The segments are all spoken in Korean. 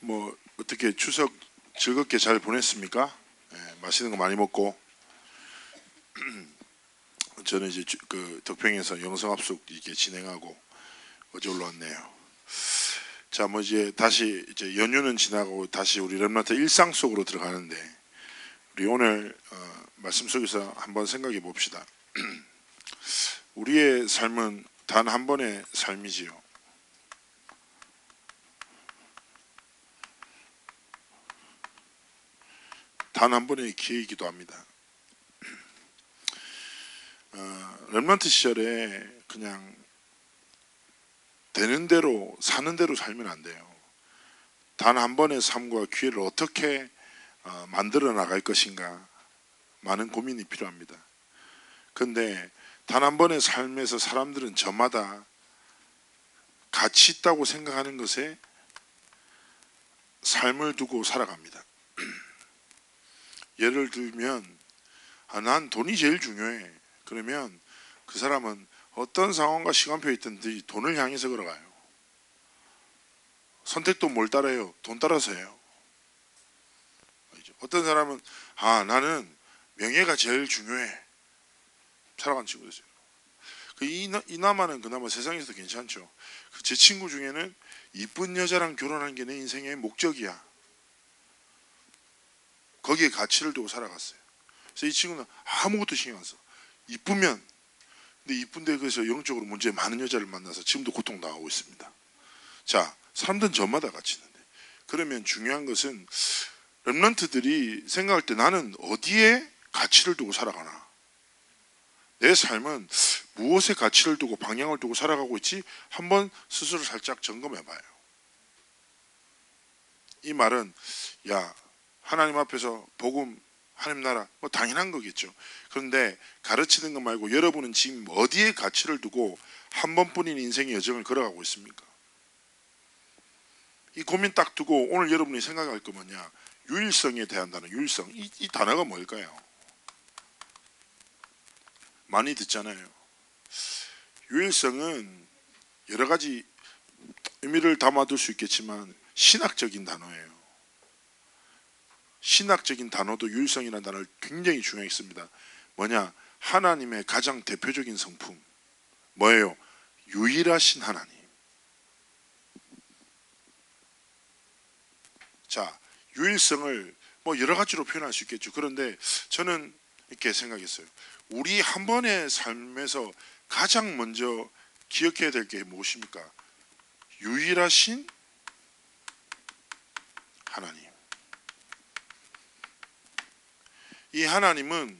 뭐 어떻게 추석 즐겁게 잘 보냈습니까? 맛있는 거 많이 먹고. 저는 이제 그 덕평에서 영성합숙 이렇게 진행하고 어제 올라왔네요. 자, 뭐 이제 다시 이제 연휴는 지나고 다시 우리 렘넌트 일상 속으로 들어가는데, 우리 오늘 말씀 속에서 한번 생각해 봅시다. 우리의 삶은 단 한 번의 삶이지요. 단 한 번의 기회이기도 합니다. 렘넌트 시절에 그냥 되는 대로 사는 대로 살면 안 돼요. 단 한 번의 삶과 기회를 어떻게 만들어 나갈 것인가, 많은 고민이 필요합니다. 그런데 단 한 번의 삶에서 사람들은 저마다 가치 있다고 생각하는 것에 삶을 두고 살아갑니다. 예를 들면 난 돈이 제일 중요해. 그러면 그 사람은 어떤 상황과 시간표에 있든지 돈을 향해서 걸어가요. 선택도 뭘 따라해요? 돈 따라서 해요. 어떤 사람은 나는 명예가 제일 중요해. 살아간 친구도 있어요. 이나마는 그나마 세상에서도 괜찮죠. 제 친구 중에는 이쁜 여자랑 결혼하는 게 내 인생의 목적이야. 거기에 가치를 두고 살아갔어요. 그래서 이 친구는 아무것도 신경 안 써. 이쁘면, 근데 이쁜데 그래서 영적으로 문제 많은 여자를 만나서 지금도 고통당하고 있습니다. 자, 사람들은 저마다 가치 있는데, 그러면 중요한 것은 렘넌트들이 생각할 때 나는 어디에 가치를 두고 살아가나, 내 삶은 무엇에 가치를 두고 방향을 두고 살아가고 있지, 한번 스스로 살짝 점검해 봐요. 이 말은 하나님 앞에서 복음, 하나님 나라 뭐 당연한 거겠죠. 그런데 가르치는 것 말고 여러분은 지금 어디에 가치를 두고 한 번뿐인 인생의 여정을 걸어가고 있습니까? 이 고민 딱 두고 오늘 여러분이 생각할 거 뭐냐? 유일성에 대한 단어. 유일성, 이 단어가 뭘까요? 많이 듣잖아요. 유일성은 여러 가지 의미를 담아둘 수 있겠지만 신학적인 단어예요. 신학적인 단어도 유일성이라는 단어를 굉장히 중요하게 씁니다. 뭐냐? 하나님의 가장 대표적인 성품 뭐예요? 유일하신 하나님. 자, 유일성을 뭐 여러 가지로 표현할 수 있겠죠. 그런데 저는 이렇게 생각했어요. 우리 한 번의 삶에서 가장 먼저 기억해야 될 게 무엇입니까? 유일하신 하나님. 이 하나님은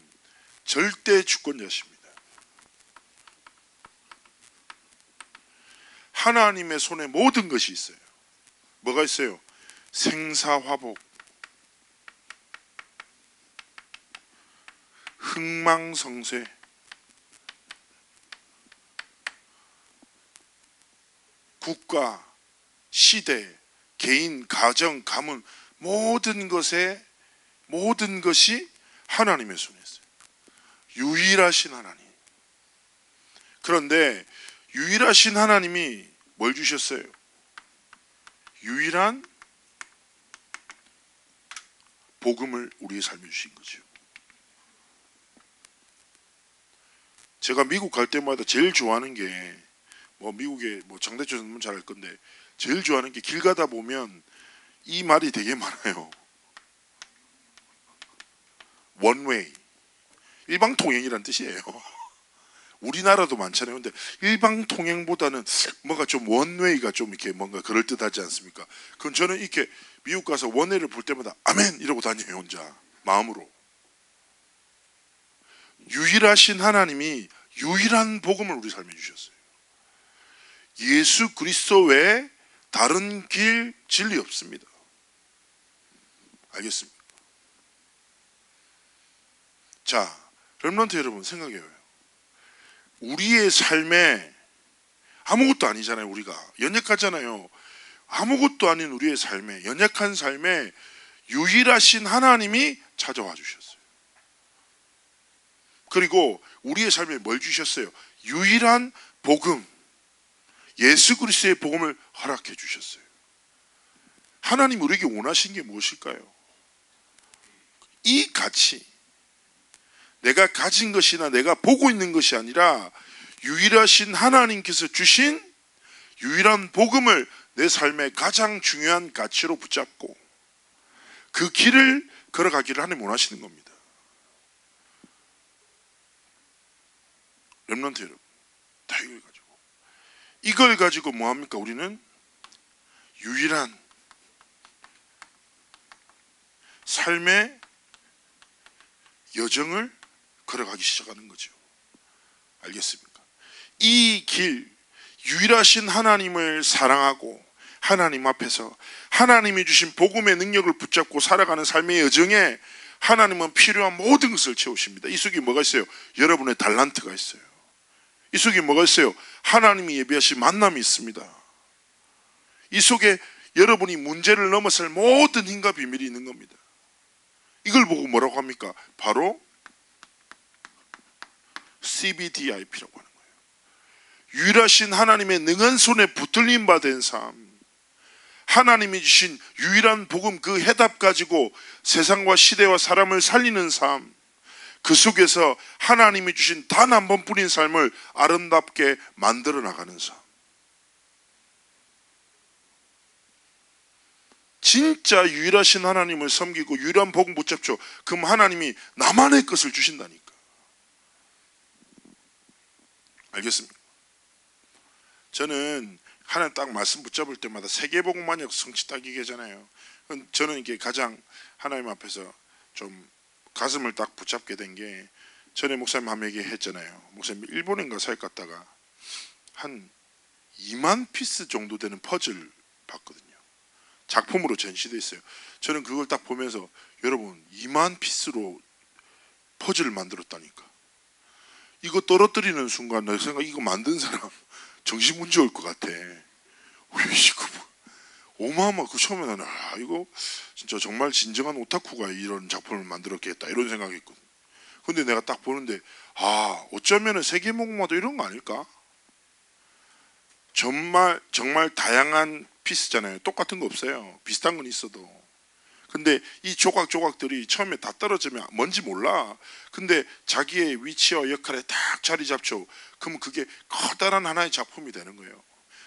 절대 주권자십니다. 하나님의 손에 모든 것이 있어요. 뭐가 있어요? 생사화복, 흥망성쇠, 국가, 시대, 개인, 가정, 가문, 모든 것이 하나님의 손에 있어요. 유일하신 하나님. 그런데 유일하신 하나님이 뭘 주셨어요? 유일한 복음을 우리의 삶에 주신 거죠. 제가 미국 갈 때마다 제일 좋아하는 게 미국에 장대철 선생님 잘 알 건데 제일 좋아하는 게 길 가다 보면 이 말이 되게 많아요. 원웨이, 일방통행이란 뜻이에요. 우리나라도 많잖아요. 근데 일방통행보다는 뭔가 좀 원웨이가 좀 이렇게 뭔가 그럴듯하지 않습니까? 그럼 저는 이렇게 미국 가서 원웨이를 볼 때마다 아멘 이러고 다녀요. 혼자 마음으로. 유일하신 하나님이 유일한 복음을 우리 삶에 주셨어요. 예수 그리스도 외에 다른 길, 진리 없습니다. 알겠습니까? 자, 렘넌트 여러분 생각해요. 우리의 삶에 아무것도 아니잖아요. 우리가 연약하잖아요. 아무것도 아닌 우리의 삶에, 연약한 삶에 유일하신 하나님이 찾아와 주셨어요. 그리고 우리의 삶에 뭘 주셨어요? 유일한 복음, 예수 그리스도의 복음을 허락해 주셨어요. 하나님 우리에게 원하신 게 무엇일까요? 이 가치, 내가 가진 것이나 내가 보고 있는 것이 아니라 유일하신 하나님께서 주신 유일한 복음을 내 삶의 가장 중요한 가치로 붙잡고 그 길을 걸어가기를 하나님 원하시는 겁니다. 렘넌트 여러분, 다 이걸 가지고 뭐합니까? 우리는 유일한 삶의 여정을 걸어가기 시작하는 거죠. 알겠습니까? 이 길, 유일하신 하나님을 사랑하고 하나님 앞에서 하나님이 주신 복음의 능력을 붙잡고 살아가는 삶의 여정에 하나님은 필요한 모든 것을 채우십니다. 이 속에 뭐가 있어요? 여러분의 달란트가 있어요. 이 속에 뭐가 있어요? 하나님이 예비하신 만남이 있습니다. 이 속에 여러분이 문제를 넘어설 모든 힘과 비밀이 있는 겁니다. 이걸 보고 뭐라고 합니까? 바로 CBDIP라고 하는 거예요. 유일하신 하나님의 능한 손에 붙들림 받은 삶, 하나님이 주신 유일한 복음 그 해답 가지고 세상과 시대와 사람을 살리는 삶, 그 속에서 하나님이 주신 단 한 번뿐인 삶을 아름답게 만들어 나가는 삶. 진짜 유일하신 하나님을 섬기고 유일한 복음 붙잡죠. 그럼 하나님이 나만의 것을 주신다니까. 알겠습니까? 저는 하나님 딱 말씀 붙잡을 때마다 세계복음만약 성취 딱 얘기하잖아요. 저는 이게 가장 하나님 앞에서 좀 가슴을 딱 붙잡게 된 게, 전에 목사님 한 얘기 했잖아요. 목사님 일본인가 사역 갔다가 한 2만 피스 정도 되는 퍼즐 봤거든요. 작품으로 전시되어 있어요. 저는 그걸 딱 보면서 여러분 2만 피스로 퍼즐을 만들었다니까. 이거 떨어뜨리는 순간 내 생각 이거 만든 사람 정신문제 올 것 같아. 이거 어마어마. 그 처음에는 이거 진짜 정말 진정한 오타쿠가 이런 작품을 만들었겠다 이런 생각했거든. 근데 내가 딱 보는데 어쩌면은 세계목마도 이런 거 아닐까? 정말 다양한 피스잖아요. 똑같은 거 없어요. 비슷한 건 있어도. 근데 이 조각조각들이 처음에 다 떨어지면 뭔지 몰라. 근데 자기의 위치와 역할에 딱 자리 잡죠. 그러면 그게 커다란 하나의 작품이 되는 거예요.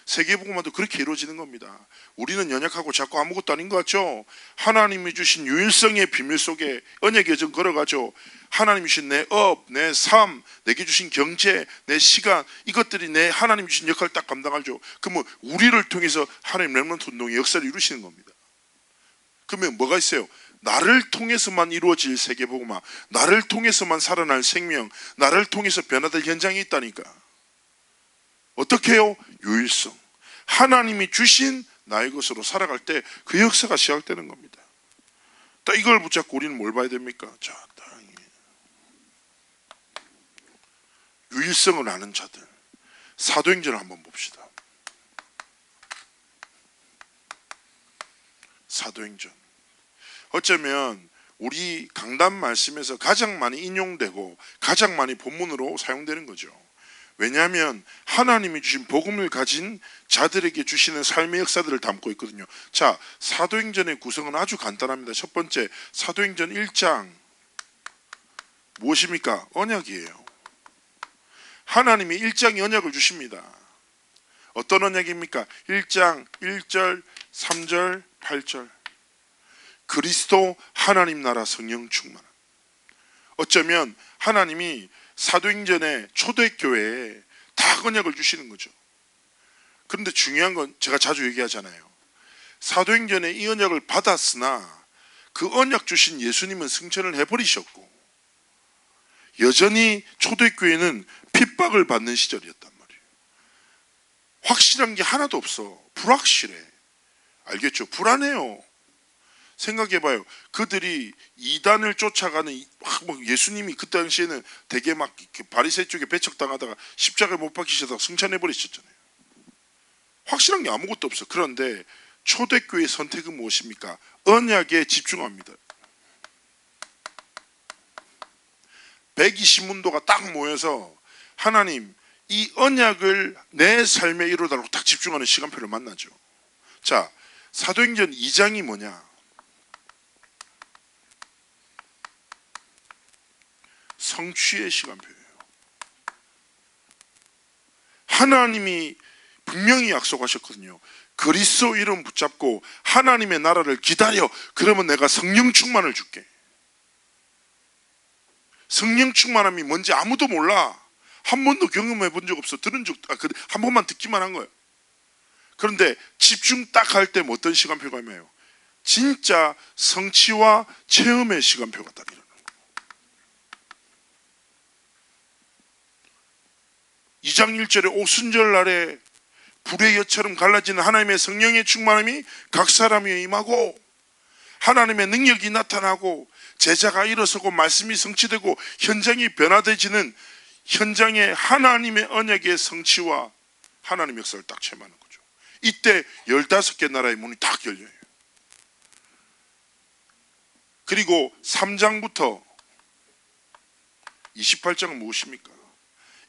세계복음화도 그렇게 이루어지는 겁니다. 우리는 연약하고 작고 아무것도 아닌 것 같죠. 하나님이 주신 유일성의 비밀 속에 언약의 여정 걸어가죠. 하나님이 주신 내 업, 내 삶, 내게 주신 경제, 내 시간, 이것들이 내 하나님이 주신 역할을 딱 감당하죠. 그러면 우리를 통해서 하나님 렘넌트 운동의 역사를 이루시는 겁니다. 그러면 뭐가 있어요? 나를 통해서만 이루어질 세계복음화, 나를 통해서만 살아날 생명, 나를 통해서 변화될 현장이 있다니까. 어떻게 해요? 유일성. 하나님이 주신 나의 것으로 살아갈 때 그 역사가 시작되는 겁니다. 또 이걸 붙잡고 우리는 뭘 봐야 됩니까? 자, 유일성을 아는 자들. 사도행전을 한번 봅시다. 사도행전. 어쩌면 우리 강단 말씀에서 가장 많이 인용되고 가장 많이 본문으로 사용되는 거죠. 왜냐하면 하나님이 주신 복음을 가진 자들에게 주시는 삶의 역사들을 담고 있거든요. 자, 사도행전의 구성은 아주 간단합니다. 첫 번째, 사도행전 1장 무엇입니까? 언약이에요. 하나님이 1장에 언약을 주십니다. 어떤 언약입니까? 1장 1절, 3절, 8절. 그리스도 하나님 나라 성령 충만. 어쩌면 하나님이 사도행전의 초대교회에 다 언약을 주시는 거죠. 그런데 중요한 건 제가 자주 얘기하잖아요. 사도행전에 이 언약을 받았으나 그 언약 주신 예수님은 승천을 해버리셨고 여전히 초대교회는 핍박을 받는 시절이었단 말이에요. 확실한 게 하나도 없어. 불확실해. 알겠죠? 불안해요. 생각해봐요. 그들이 이단을 쫓아가는 예수님이 그 당시에는 되게 막 바리새 쪽에 배척당하다가 십자가에 못 박히셔서 승천해버리셨잖아요. 확실한 게 아무것도 없어. 그런데 초대교회의 선택은 무엇입니까? 언약에 집중합니다. 120문도가 딱 모여서 하나님 이 언약을 내 삶에 이루어달라고 딱 집중하는 시간표를 만나죠. 자, 사도행전 2장이 뭐냐? 성취의 시간표예요. 하나님이 분명히 약속하셨거든요. 그리스도 이름 붙잡고 하나님의 나라를 기다려. 그러면 내가 성령 충만을 줄게. 성령 충만함이 뭔지 아무도 몰라. 한 번도 경험해 본 적 없어. 한 번만 듣기만 한 거예요. 그런데 집중 딱 할 때 어떤 시간표가 있나요? 진짜 성취와 체험의 시간표가 딱 일어나요. 2장 1절에 오순절 날에 불의 엿처럼 갈라지는 하나님의 성령의 충만함이 각 사람에 임하고 하나님의 능력이 나타나고 제자가 일어서고 말씀이 성취되고 현장이 변화되지는 현장의 하나님의 언약의 성취와 하나님의 역사를 딱 체험하는 거죠. 이때 15개 나라의 문이 딱 열려요. 그리고 3장부터 28장은 무엇입니까?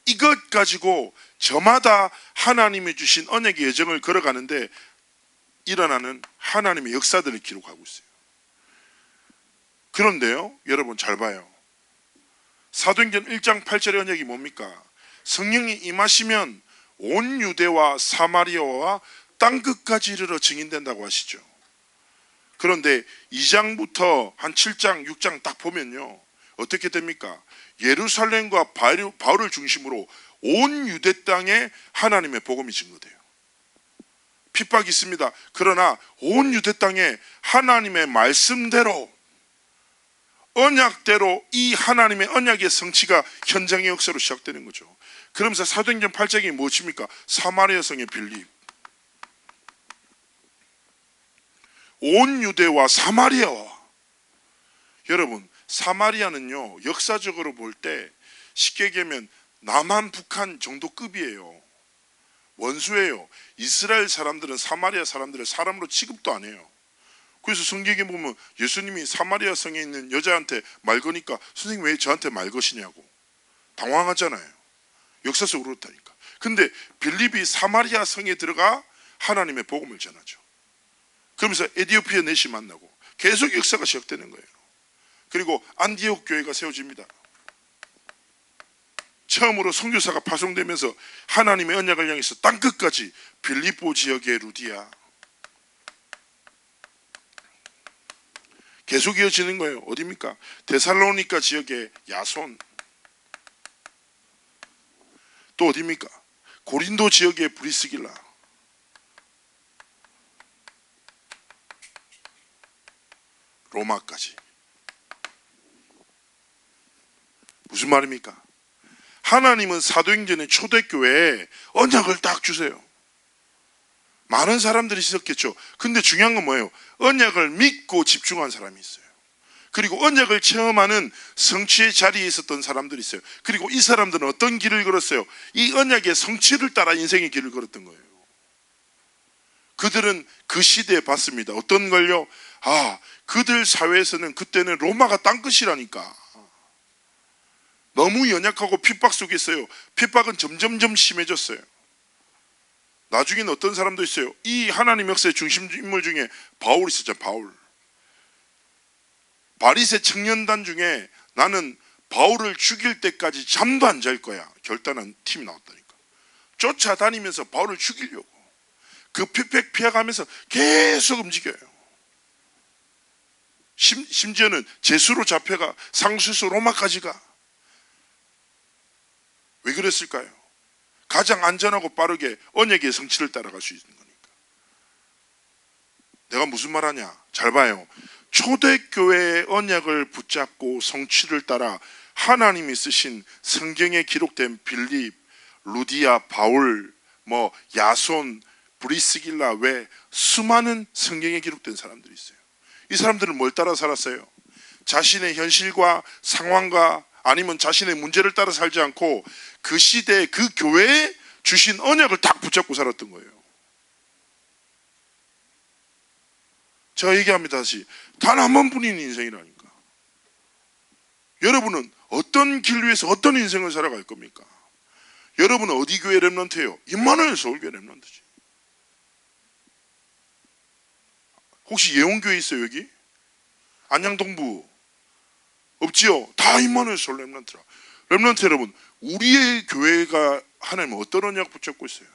이것 가지고 저마다 하나님이 주신 언약의 여정을 걸어가는데 일어나는 하나님의 역사들을 기록하고 있어요. 그런데요, 여러분 잘 봐요. 사도행전 1장 8절의 언약이 뭡니까? 성령이 임하시면 온 유대와 사마리아와 땅끝까지 이르러 증인된다고 하시죠. 그런데 2장부터 한 7장, 6장 딱 보면요, 어떻게 됩니까? 예루살렘과 바울을 중심으로 온 유대 땅에 하나님의 복음이 증거돼요. 핍박이 있습니다. 그러나 온 유대 땅에 하나님의 말씀대로 언약대로 이 하나님의 언약의 성취가 현장의 역사로 시작되는 거죠. 그러면서 사도행전 8장이 무엇입니까? 사마리아 성의 빌립. 온 유대와 사마리아와. 여러분, 사마리아는요, 역사적으로 볼 때 쉽게 얘기하면 남한 북한 정도 급이에요. 원수예요. 이스라엘 사람들은 사마리아 사람들을 사람으로 취급도 안 해요. 그래서 성경에 보면 예수님이 사마리아 성에 있는 여자한테 말 거니까 선생님 왜 저한테 말 거시냐고 당황하잖아요. 역사 속으로 그렇다니까. 근데 빌립이 사마리아 성에 들어가 하나님의 복음을 전하죠. 그러면서 에디오피아 넷이 만나고 계속 역사가 시작되는 거예요. 그리고 안디옥 교회가 세워집니다. 처음으로 선교사가 파송되면서 하나님의 언약을 향해서 땅끝까지 빌립보 지역의 루디아 계속 이어지는 거예요. 어디입니까? 데살로니가 지역의 야손, 또 어디입니까? 고린도 지역의 브리스길라, 로마까지. 무슨 말입니까? 하나님은 사도행전의 초대교회에 언약을 딱 주세요. 많은 사람들이 있었겠죠. 근데 중요한 건 뭐예요? 언약을 믿고 집중한 사람이 있어요. 그리고 언약을 체험하는 성취의 자리에 있었던 사람들이 있어요. 그리고 이 사람들은 어떤 길을 걸었어요? 이 언약의 성취를 따라 인생의 길을 걸었던 거예요. 그들은 그 시대에 봤습니다. 어떤 걸요? 그들 사회에서는 그때는 로마가 땅끝이라니까. 너무 연약하고 핍박 속에 있어요. 핍박은 점점점 심해졌어요. 나중에는 어떤 사람도 있어요. 이 하나님 역사의 중심 인물 중에 바울이 있었죠. 바울. 바리새 청년단 중에 나는 바울을 죽일 때까지 잠도 안 잘 거야 결단한 팀이 나왔다니까. 쫓아다니면서 바울을 죽이려고 그 핍박 피해가면서 계속 움직여요. 심지어는 제수로 잡혀가 상수에서 로마까지 가. 왜 그랬을까요? 가장 안전하고 빠르게 언약의 성취를 따라갈 수 있는 거니까. 내가 무슨 말하냐? 잘 봐요. 초대교회의 언약을 붙잡고 성취를 따라 하나님이 쓰신 성경에 기록된 빌립, 루디아, 바울, 야손, 브리스길라 외 수많은 성경에 기록된 사람들이 있어요. 이 사람들은 뭘 따라 살았어요? 자신의 현실과 상황과 아니면 자신의 문제를 따라 살지 않고 그 시대에 그 교회에 주신 언약을 딱 붙잡고 살았던 거예요. 제가 얘기합니다. 다시. 단 한 번뿐인 인생이라니까. 여러분은 어떤 길 위에서 어떤 인생을 살아갈 겁니까? 여러분은 어디 교회 렘넌트예요? 임마누엘 서울교회 렘넌트지. 혹시 예원교회 있어요 여기? 안양동부 없지요? 다 임마누엘 렘넌트라. 렘넌트 여러분, 우리의 교회가 하나님 어떤 언약 붙잡고 있어요?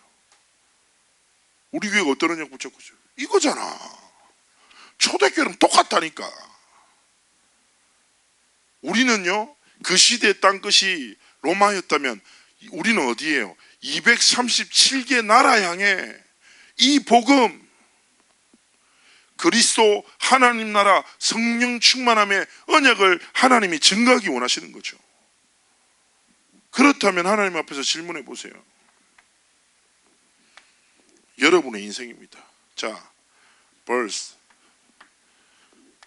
우리 교회가 어떤 언약 붙잡고 있어요? 이거잖아. 초대교회랑 똑같다니까. 우리는요, 그 시대의 땅끝이 로마였다면 우리는 어디예요? 237개 나라 향해 이 복음, 그리스도 하나님 나라 성령 충만함의 언약을 하나님이 증거하기 원하시는 거죠. 그렇다면 하나님 앞에서 질문해 보세요. 여러분의 인생입니다. 자, birth,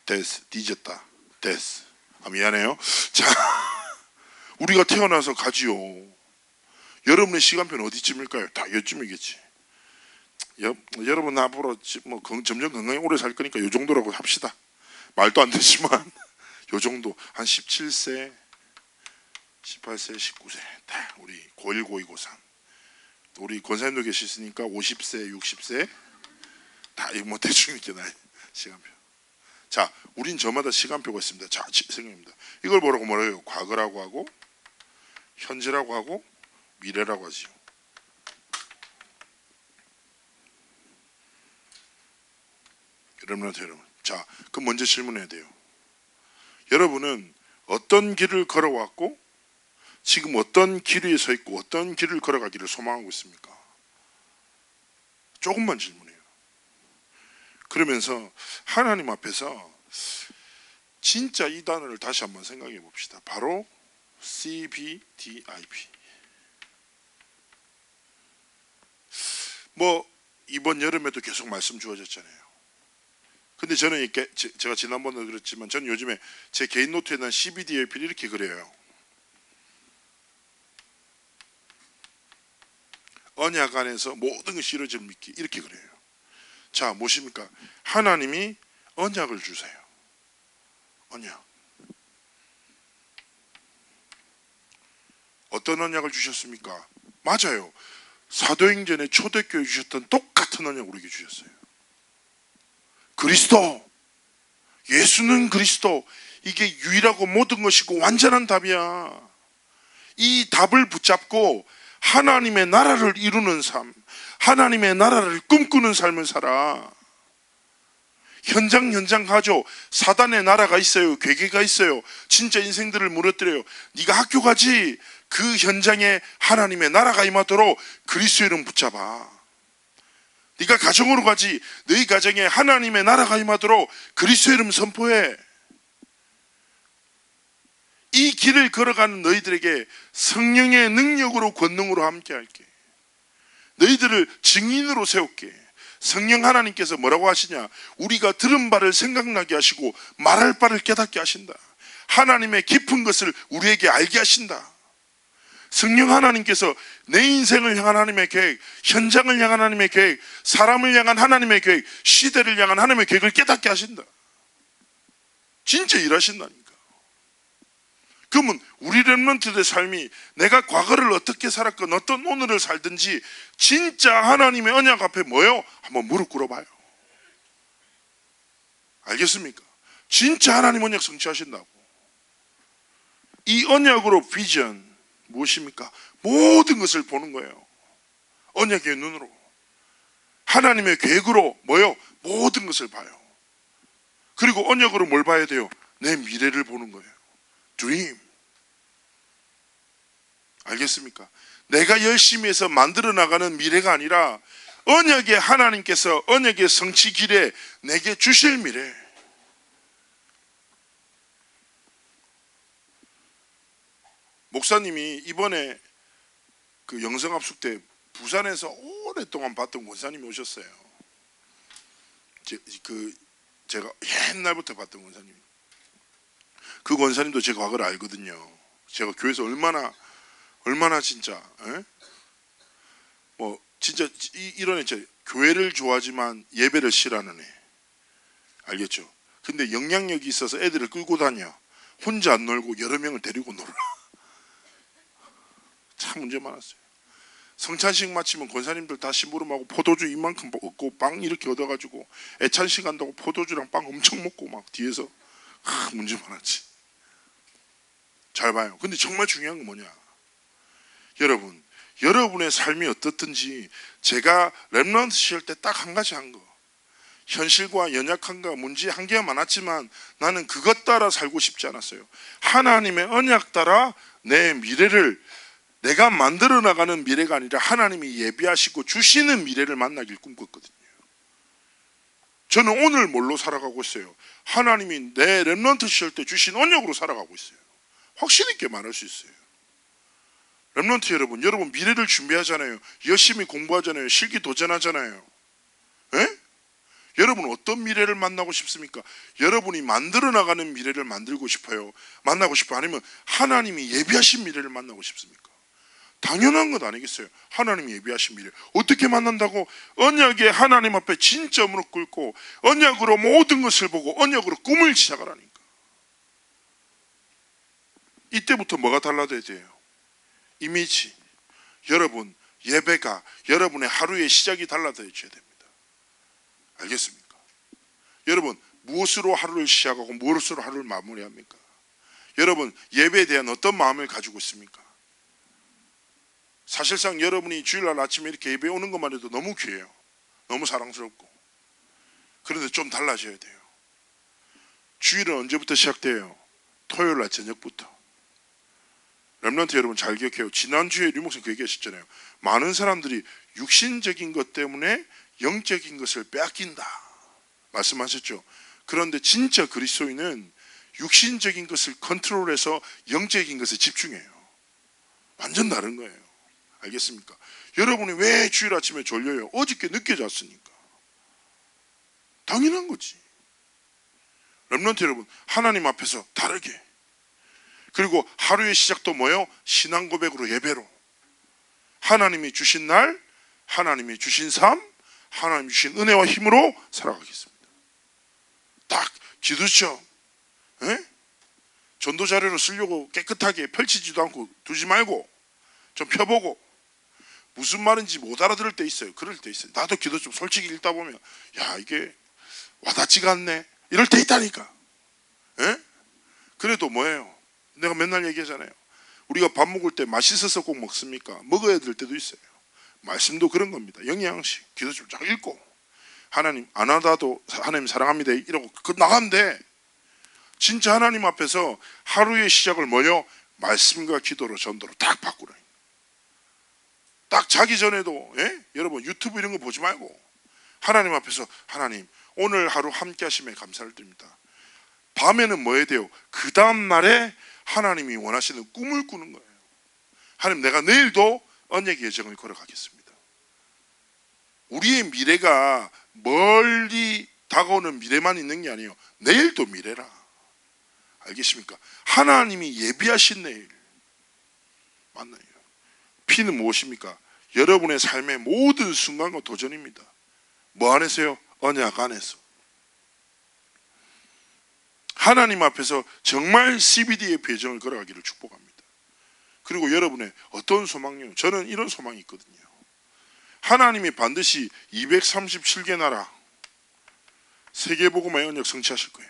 death, 뒤졌다, death. 미안해요. 자, 우리가 태어나서 가지요. 여러분의 시간표는 어디쯤일까요? 다 요쯤이겠지. 여러분 앞으로 뭐 점점 건강히 오래 살 거니까 요 정도라고 합시다. 말도 안 되지만 요 정도 한 17세, 18세, 19세 다 우리 고1, 고2, 고3 우리 권사님도 계시으니까 50세, 60세 다 이거 뭐 대충 이렇게 나의 시간표. 자, 우린 저마다 시간표가 있습니다. 자, 생각입니다. 이걸 뭐라고 해요? 과거라고 하고 현재라고 하고 미래라고 하지요. 여러분, 자, 그럼 먼저 질문해야 돼요. 여러분은 어떤 길을 걸어왔고 지금 어떤 길 위에 서 있고 어떤 길을 걸어가기를 소망하고 있습니까? 조금만 질문해요. 그러면서 하나님 앞에서 진짜 이 단어를 다시 한번 생각해 봅시다. 바로 CBDIP. 뭐 이번 여름에도 계속 말씀 주어졌잖아요. 근데 저는 이렇게 제가 지난번에도 그랬지만 저는 요즘에 제 개인 노트에는 CBDIP를 이렇게 그려요. 언약 안에서 모든 것이 이루어질 믿기, 이렇게 그래요. 자, 무엇입니까? 하나님이 언약을 주세요. 언약. 어떤 언약을 주셨습니까? 맞아요. 사도행전에 초대교회 주셨던 똑같은 언약을 우리에게 주셨어요. 그리스도, 예수는 그리스도, 이게 유일하고 모든 것이고 완전한 답이야. 이 답을 붙잡고 하나님의 나라를 이루는 삶, 하나님의 나라를 꿈꾸는 삶을 살아. 현장 가죠. 사단의 나라가 있어요. 괴계가 있어요. 진짜 인생들을 무너뜨려요. 네가 학교 가지. 그 현장에 하나님의 나라가 임하도록 그리스도의 이름 붙잡아. 네가 가정으로 가지. 너희 가정에 하나님의 나라가 임하도록 그리스도의 이름 선포해. 이 길을 걸어가는 너희들에게 성령의 능력으로 권능으로 함께 할게. 너희들을 증인으로 세울게. 성령 하나님께서 뭐라고 하시냐? 우리가 들은 바를 생각나게 하시고 말할 바를 깨닫게 하신다. 하나님의 깊은 것을 우리에게 알게 하신다. 성령 하나님께서 내 인생을 향한 하나님의 계획, 현장을 향한 하나님의 계획, 사람을 향한 하나님의 계획, 시대를 향한 하나님의 계획을 깨닫게 하신다. 진짜 일하신다니까. 그러면 우리 렘넌트들의 삶이 내가 과거를 어떻게 살았건 어떤 오늘을 살든지 진짜 하나님의 언약 앞에 뭐요? 한번 무릎 꿇어봐요. 알겠습니까? 진짜 하나님 언약 성취하신다고. 이 언약으로 비전 무엇입니까? 모든 것을 보는 거예요. 언약의 눈으로. 하나님의 계획으로 뭐요? 모든 것을 봐요. 그리고 언약으로 뭘 봐야 돼요? 내 미래를 보는 거예요. 드림. 알겠습니까? 내가 열심히 해서 만들어 나가는 미래가 아니라 언약의 하나님께서 언약의 성취 길에 내게 주실 미래. 목사님이 이번에 그 영성합숙 때 부산에서 오랫동안 봤던 권사님이 오셨어요. 제가 옛날부터 봤던 권사님. 그 권사님도 제 과거를 알거든요. 제가 교회에서 얼마나 진짜 뭐 진짜 이런 애 교회를 좋아하지만 예배를 싫어하는 애. 알겠죠? 근데 영향력이 있어서 애들을 끌고 다녀. 혼자 안 놀고 여러 명을 데리고 놀아. 참 문제 많았어요. 성찬식 마치면 권사님들 다 심부름하고 포도주 이만큼 얻고 빵 이렇게 얻어가지고 애찬식 한다고 포도주랑 빵 엄청 먹고 막 뒤에서 문제 많았지. 잘 봐요. 근데 정말 중요한 건 뭐냐, 여러분, 여러분의 삶이 어떻든지 제가 렘넌트 시절 때 딱 한 가지 한 거, 현실과 연약함과 문제 한계가 많았지만 나는 그것 따라 살고 싶지 않았어요. 하나님의 언약 따라 내 미래를, 내가 만들어 나가는 미래가 아니라 하나님이 예비하시고 주시는 미래를 만나길 꿈꿨거든요. 저는 오늘 뭘로 살아가고 있어요? 하나님이 내 렘넌트 시절 때 주신 언약으로 살아가고 있어요. 확신 있게 말할 수 있어요. 렘넌트 여러분, 여러분 미래를 준비하잖아요. 열심히 공부하잖아요. 실기 도전하잖아요. 에? 여러분 어떤 미래를 만나고 싶습니까? 여러분이 만들어 나가는 미래를 만들고 싶어요? 만나고 싶어요? 아니면 하나님이 예비하신 미래를 만나고 싶습니까? 당연한 것 아니겠어요? 하나님이 예비하신 미래 어떻게 만난다고? 언약에 하나님 앞에 진짜 무릎 꿇고 언약으로 모든 것을 보고 언약으로 꿈을 시작하라니까. 이때부터 뭐가 달라져야 돼요? 이미지. 여러분 예배가 여러분의 하루의 시작이 달라져야 됩니다. 알겠습니까? 여러분 무엇으로 하루를 시작하고 무엇으로 하루를 마무리합니까? 여러분 예배에 대한 어떤 마음을 가지고 있습니까? 사실상 여러분이 주일날 아침에 이렇게 예배 오는 것만 해도 너무 귀해요. 너무 사랑스럽고. 그런데 좀 달라져야 돼요. 주일은 언제부터 시작돼요? 토요일날 저녁부터. 렘넌트 여러분 잘 기억해요. 지난주에 류목사님 그 얘기하셨잖아요. 많은 사람들이 육신적인 것 때문에 영적인 것을 빼앗긴다 말씀하셨죠. 그런데 진짜 그리스도인은 육신적인 것을 컨트롤해서 영적인 것에 집중해요. 완전 다른 거예요. 알겠습니까? 여러분이 왜 주일 아침에 졸려요? 어저께 늦게 잤으니까. 당연한 거지. 렘넌트 여러분 하나님 앞에서 다르게, 그리고 하루의 시작도 뭐예요? 신앙 고백으로, 예배로. 하나님이 주신 날, 하나님이 주신 삶, 하나님이 주신 은혜와 힘으로 살아가겠습니다. 딱 기도처럼 전도 자료를 쓰려고 깨끗하게 펼치지도 않고 두지 말고 좀 펴보고, 무슨 말인지 못 알아들을 때 있어요. 그럴 때 있어요. 나도 기도 좀 솔직히 읽다 보면 야 이게 와닿지가 않네 이럴 때 있다니까. 그래도 뭐예요? 내가 맨날 얘기하잖아요. 우리가 밥 먹을 때 맛있어서 꼭 먹습니까? 먹어야 될 때도 있어요. 말씀도 그런 겁니다. 영양식 기도 좀 쫙 읽고 하나님 안 하다도 하나님 사랑합니다 이러고 나가면 돼. 진짜 하나님 앞에서 하루의 시작을 뭐요? 말씀과 기도로 전도로 딱 바꾸라. 딱 자기 전에도 여러분 유튜브 이런 거 보지 말고 하나님 앞에서 하나님 오늘 하루 함께 하심에 감사를 드립니다. 밤에는 뭐 해야 돼요? 그 다음 날에 하나님이 원하시는 꿈을 꾸는 거예요. 하나님 내가 내일도 언약의 여정을 걸어가겠습니다. 우리의 미래가 멀리 다가오는 미래만 있는 게 아니에요. 내일도 미래라. 알겠습니까? 하나님이 예비하신 내일 맞나요? 피는 무엇입니까? 여러분의 삶의 모든 순간과 도전입니다. 뭐 안에서요? 언약 안에서. 하나님 앞에서 정말 CBD의 배정을 걸어가기를 축복합니다. 그리고 여러분의 어떤 소망이요? 저는 이런 소망이 있거든요. 하나님이 반드시 237개 나라 세계복음화의 언약 성취하실 거예요.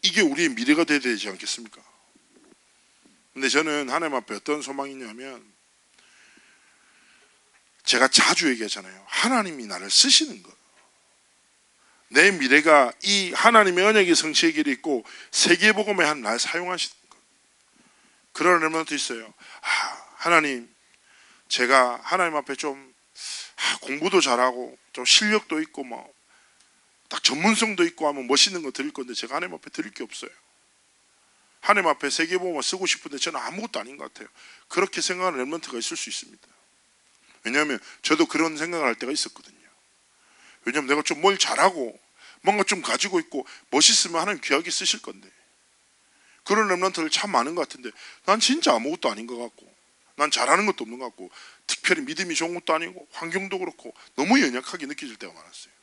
이게 우리의 미래가 되어야 되지 않겠습니까? 근데 저는 하나님 앞에 어떤 소망이 있냐면, 제가 자주 얘기하잖아요. 하나님이 나를 쓰시는 것. 내 미래가 이 하나님의 언약의 성취의 길이 있고 세계복음의 한 날 사용하시는 것. 그런 렘넌트 있어요. 하나님 제가 하나님 앞에 좀 공부도 잘하고 좀 실력도 있고 뭐 딱 전문성도 있고 하면 멋있는 거 드릴 건데 제가 하나님 앞에 드릴 게 없어요. 하나님 앞에 세계복음을 쓰고 싶은데 저는 아무것도 아닌 것 같아요. 그렇게 생각하는 렘넌트가 있을 수 있습니다. 왜냐하면 저도 그런 생각을 할 때가 있었거든요. 왜냐하면 내가 좀 뭘 잘하고 뭔가 좀 가지고 있고 멋있으면 하나님 귀하게 쓰실 건데, 그런 렘넌트들 참 많은 것 같은데 난 진짜 아무것도 아닌 것 같고 난 잘하는 것도 없는 것 같고 특별히 믿음이 좋은 것도 아니고 환경도 그렇고 너무 연약하게 느껴질 때가 많았어요.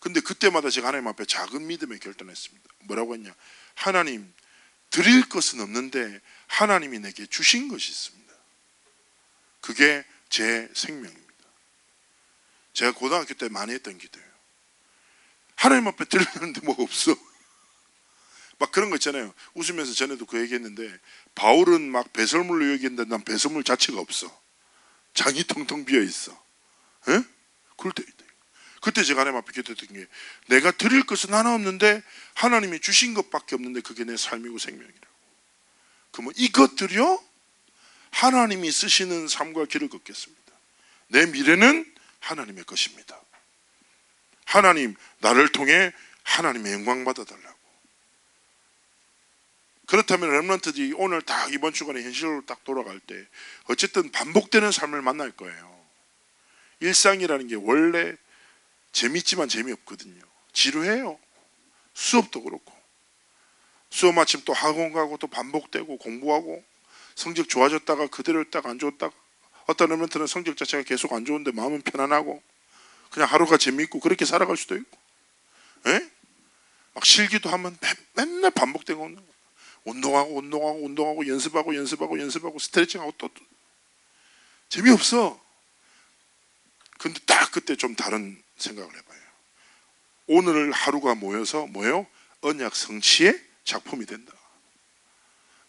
근데 그때마다 제가 하나님 앞에 작은 믿음에 결단했습니다. 뭐라고 했냐? 하나님 드릴 것은 없는데 하나님이 내게 주신 것이 있습니다. 그게 제 생명입니다. 제가 고등학교 때 많이 했던 기도예요. 하나님 앞에 드리는데 뭐가 없어. 막 그런 거 있잖아요. 웃으면서 전에도 그 얘기했는데 바울은 막 배설물로 얘기했는데 난 배설물 자체가 없어. 장이 텅텅 비어 있어. 에? 그럴 때 있다. 그때 제가 하나님 앞에 기도했던 게 내가 드릴 것은 하나 없는데 하나님이 주신 것밖에 없는데 그게 내 삶이고 생명이라고. 그러면 이것 드려 하나님이 쓰시는 삶과 길을 걷겠습니다. 내 미래는 하나님의 것입니다. 하나님 나를 통해 하나님의 영광 받아달라고. 그렇다면 렘넌트들이 오늘 딱 이번 주간에 현실로 딱 돌아갈 때 어쨌든 반복되는 삶을 만날 거예요. 일상이라는 게 원래 재밌지만 재미없거든요. 지루해요. 수업도 그렇고 수업 마침 또 학원 가고 또 반복되고 공부하고 성적 좋아졌다가 그대로 있다가 안 좋았다가 어떤 렘넌트는 성적 자체가 계속 안 좋은데 마음은 편안하고 그냥 하루가 재미있고 그렇게 살아갈 수도 있고, 에? 막 실기도 하면 맨날 반복되고 운동하고 연습하고 스트레칭하고 또 재미없어. 근데 딱 그때 좀 다른 생각을 해봐요. 오늘 하루가 모여서 뭐예요? 언약 성취의 작품이 된다.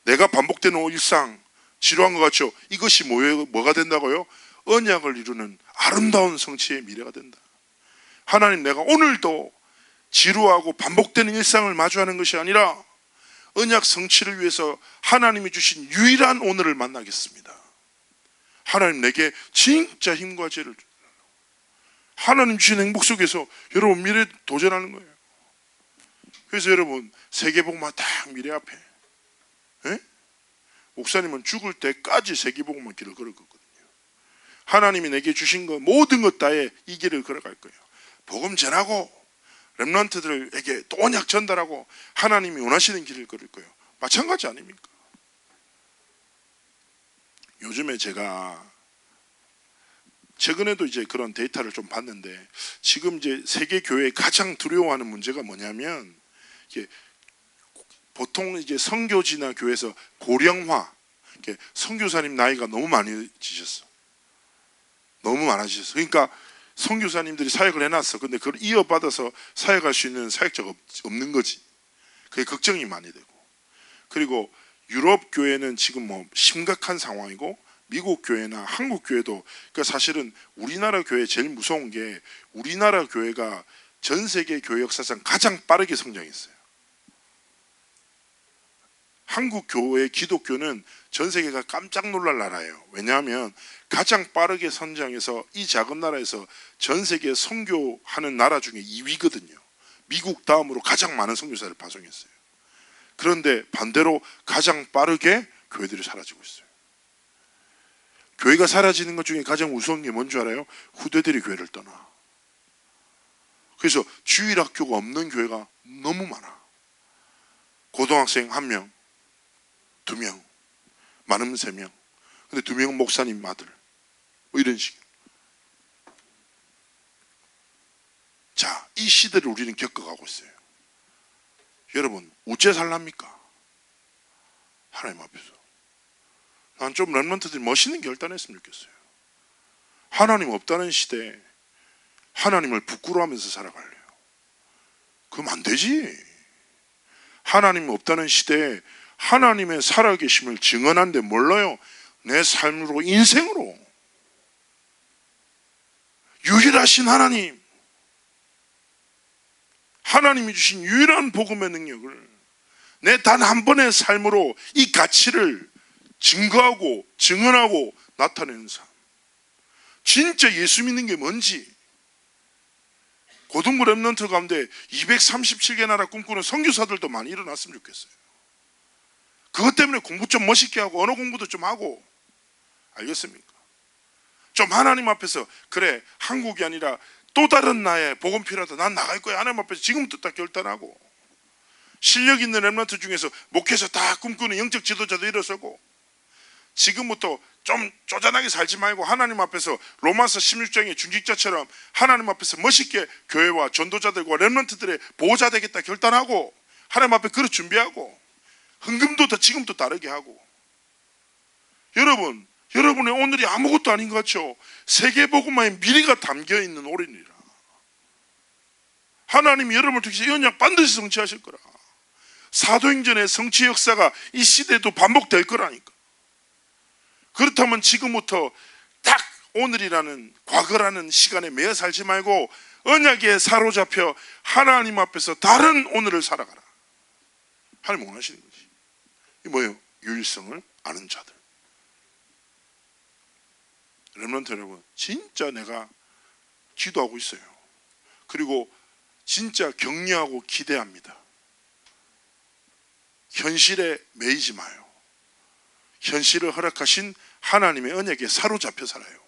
내가 반복되는 일상 지루한 것 같죠? 이것이 뭐가 된다고요? 언약을 이루는 아름다운 성취의 미래가 된다. 하나님 내가 오늘도 지루하고 반복되는 일상을 마주하는 것이 아니라 언약 성취를 위해서 하나님이 주신 유일한 오늘을 만나겠습니다. 하나님 내게 진짜 힘과 지혜를 주세요. 하나님 주신 행복 속에서 여러분 미래 도전하는 거예요. 그래서 여러분 세계복음화 딱 미래 앞에, 에? 목사님은 죽을 때까지 세계복음화 길을 걸을 거거든요. 하나님이 내게 주신 것 모든 것 다에 이 길을 걸어갈 거예요. 복음 전하고 렘넌트들에게 또 언약 전달하고 하나님이 원하시는 길을 걸을 거예요. 마찬가지 아닙니까? 요즘에 제가 최근에도 이제 그런 데이터를 좀 봤는데 지금 이제 세계 교회에 가장 두려워하는 문제가 뭐냐면 이게 보통 이제 선교지나 교회에서 고령화, 선교사님 나이가 너무 많아지셨어. 너무 많아지셨어. 그러니까 선교사님들이 사역을 해놨어. 근데 그걸 이어받아서 사역할 수 있는 사역자가 없는 거지. 그게 걱정이 많이 되고. 그리고 유럽 교회는 지금 뭐 심각한 상황이고 미국 교회나 한국 교회도 그러니까 사실은 우리나라 교회 제일 무서운 게 우리나라 교회가 전 세계 교회 역사상 가장 빠르게 성장했어요. 한국 교회 기독교는 전 세계가 깜짝 놀랄 나라예요. 왜냐하면 가장 빠르게 성장해서 이 작은 나라에서 전 세계 선교하는 나라 중에 2위거든요. 미국 다음으로 가장 많은 선교사를 파송했어요. 그런데 반대로 가장 빠르게 교회들이 사라지고 있어요. 교회가 사라지는 것 중에 가장 무서운 게 뭔지 알아요? 후대들이 교회를 떠나. 그래서 주일학교가 없는 교회가 너무 많아. 고등학생 1명, 2명, 많으면 3명. 근데 2명은 목사님 아들. 뭐 이런 식. 자, 이 시대를 우리는 겪어가고 있어요. 여러분, 어째 살랍니까? 하나님 앞에서. 난 좀 렘넌트들이 멋있는 결단했으면 좋겠어요. 하나님 없다는 시대에 하나님을 부끄러워하면서 살아갈래요. 그럼 안 되지. 하나님 없다는 시대에 하나님의 살아계심을 증언하는데 몰라요. 내 삶으로 인생으로 유일하신 하나님, 하나님이 주신 유일한 복음의 능력을 내 단 한 번의 삶으로 이 가치를 증거하고 증언하고 나타내는 삶. 진짜 예수 믿는 게 뭔지. 고등부 렘넌트 가운데 237개 나라 꿈꾸는 선교사들도 많이 일어났으면 좋겠어요. 그것 때문에 공부 좀 멋있게 하고 언어 공부도 좀 하고. 알겠습니까? 좀 하나님 앞에서 그래 한국이 아니라 또 다른 나의 복음 필요하다. 난 나갈 거야. 하나님 앞에서 지금부터 딱 결단하고. 실력 있는 렘넌트 중에서 목회에서 다 꿈꾸는 영적 지도자도 일어서고. 지금부터 좀 쪼잔하게 살지 말고 하나님 앞에서 로마서 16장의 중직자처럼 하나님 앞에서 멋있게 교회와 전도자들과 렘넌트들의 보호자 되겠다 결단하고 하나님 앞에 그릇 준비하고 헌금도 다 지금도 다르게 하고. 여러분의 오늘이 아무것도 아닌 것 같죠? 세계복음화의 미래가 담겨있는 올해니라. 하나님이 여러분을 통해서 언약 반드시 성취하실 거라. 사도행전의 성취 역사가 이 시대에도 반복될 거라니까. 그렇다면 지금부터 딱 오늘이라는 과거라는 시간에 매여 살지 말고 언약에 사로잡혀 하나님 앞에서 다른 오늘을 살아가라. 하나님 원하시는 거지. 이 뭐예요? 유일성을 아는 자들. 렘넌트 여러분, 진짜 내가 기도하고 있어요. 그리고 진짜 격려하고 기대합니다. 현실에 매이지 마요. 현실을 허락하신 하나님의 언약에 사로잡혀 살아요.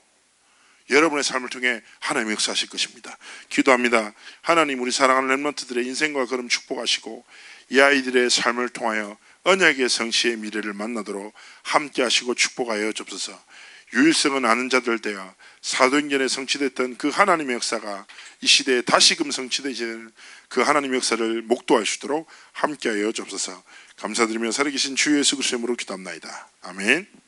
여러분의 삶을 통해 하나님이 역사하실 것입니다. 기도합니다. 하나님, 우리 사랑하는 렘넌트들의 인생과 걸음 축복하시고 이 아이들의 삶을 통하여 언약의 성취의 미래를 만나도록 함께 하시고 축복하여 주옵소서. 유일성은 아는 자들 되어 사도행전에 성취됐던 그 하나님의 역사가 이 시대에 다시금 성취되시는 그 하나님의 역사를 목도할 수 있도록 함께하여 주옵소서. 감사드리며 살아계신 주 예수 그리스도의 이름으로 기도합나이다. 아멘.